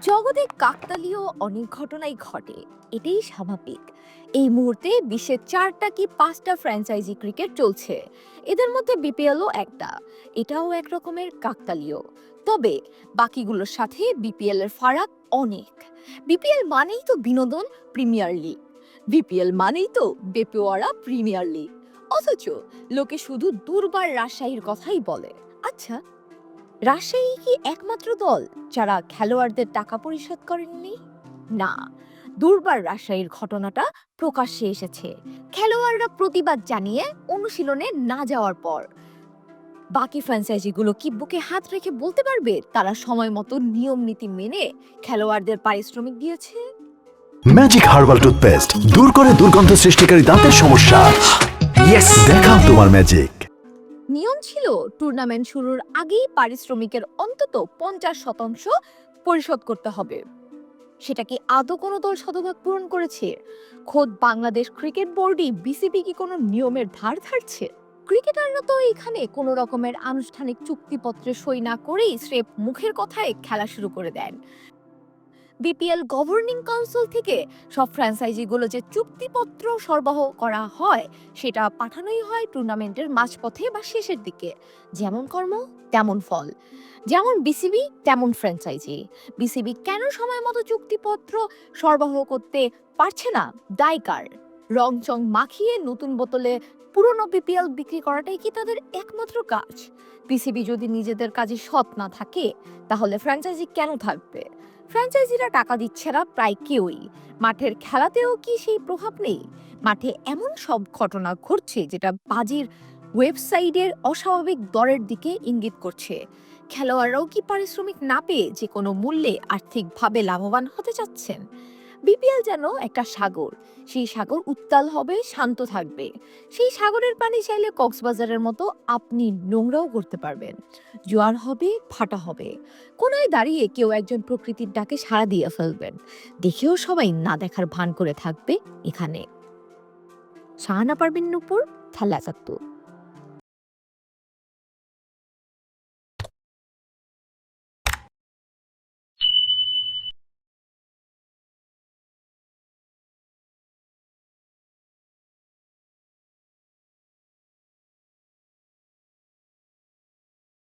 জগতে কাকতালীয় অনেক ঘটনাই ঘটে, এটাই স্বাভাবিক। এই মুহূর্তে বিশ্বের 4টা কি 5টা ফ্র্যাঞ্চাইজি ক্রিকেট চলছে। এদের মধ্যে বিপিএলও একটা। এটাও এক রকমের কাকতালীয়। তবে বাকিগুলোর সাথে বিপিএল এর ফারাক অনেক। বিপিএল মানেই তো বিনোদন, প্রিমিয়ার লিগ। বিপিএল মানেই তো বেপরোয়া প্রিমিয়ার লিগ। অথচ লোকে শুধু দুর্বার রাজশাহীর কথাই বলে। আচ্ছা, রাজশাহী কি একমাত্র দল যারা খেলোয়াড়দের টাকা পরিশোধ করেননি? না, দুর্বার রাজশাহীর ঘটনাটা প্রকাশ্যে এসেছে খেলোয়াড়রা প্রতিবাদ জানিয়ে অনুশীলনে না যাওয়ার পর। বাকি ফ্র্যাঞ্চাইজিগুলো কি বুকে হাত রেখে বলতে পারবে তারা সময় মতো নিয়ম নীতি মেনে খেলোয়াড়দের পারিশ্রমিক দিয়েছে? ম্যাজিক হার্বাল টুথপেস্ট দূর করে দুর্গন্ধ সৃষ্টিকারী দাঁতের সমস্যা। ইয়েস, দেখাও তোমার ম্যাজিক। নিয়ম ছিল টুর্নামেন্ট শুরুর আগেই পারিশ্রমিকের অন্তত 50% পরিশোধ করতে হবে। সেটা কি আদৌ কোনো দল শতভাগ পূরণ করেছে? খোদ বাংলাদেশ ক্রিকেট বোর্ডই বিসিবি কি কোনো নিয়মের ধার ধারছে? ক্রিকেটাররা তো এখানে কোনো রকমের আনুষ্ঠানিক চুক্তিপত্রে সই না করেই স্রেফ মুখের কথায় খেলা শুরু করে দেন। বিপিএল গভর্নিং কাউন্সিল থেকে সব ফ্র্যাঞ্চাইজিগুলো যে চুক্তিপত্র সরবরাহ করা হয় সেটা পাঠানোই হয় টুর্নামেন্টের মাঝপথে বা শেষের দিকে। যেমন কর্ম তেমন ফল। যেমন বিসিবি তেমন ফ্র্যাঞ্চাইজি। বিসিবি কেন সময় মতো চুক্তিপত্র সরবরাহ করতে পারছে না? দায় কার? রং চং মাখিয়ে নতুন বোতলে পুরনো বিপিএল বিক্রি করাটাই কি তাদের একমাত্র কাজ? বিসিবি যদি নিজেদের কাজে সৎ না থাকে তাহলে ফ্র্যাঞ্চাইজি কেন থাকবে? ফ্র্যাঞ্চাইজিরা টাকা দিচ্ছে না প্রায় কেউই। মাঠের খেলাতেও কি সেই প্রভাব নেই? মাঠে এমন সব ঘটনা ঘটছে যেটা বাজির ওয়েবসাইটের অস্বাভাবিক দরের দিকে ইঙ্গিত করছে। খেলোয়াড়রাও কি পারিশ্রমিক না পেয়ে যে কোনো মূল্যে আর্থিকভাবে লাভবান হতে চাচ্ছেন? বিপিএল যেন একটা সাগর। সেই সাগর উত্তাল হবে, শান্ত থাকবে। সেই সাগরের পানি চাইলে কক্সবাজারের মতো আপনি নোংরাও করতে পারবেন। জোয়ার হবে, ভাটা হবে। কোনায় দাঁড়িয়ে কেউ একজন প্রকৃতির ডাকে সাড়া দিয়ে ফেলবেন। দেখেও সবাই না দেখার ভান করে থাকবে এখানে। শাহানা পারভীন নূপুর, খেলা ৭১।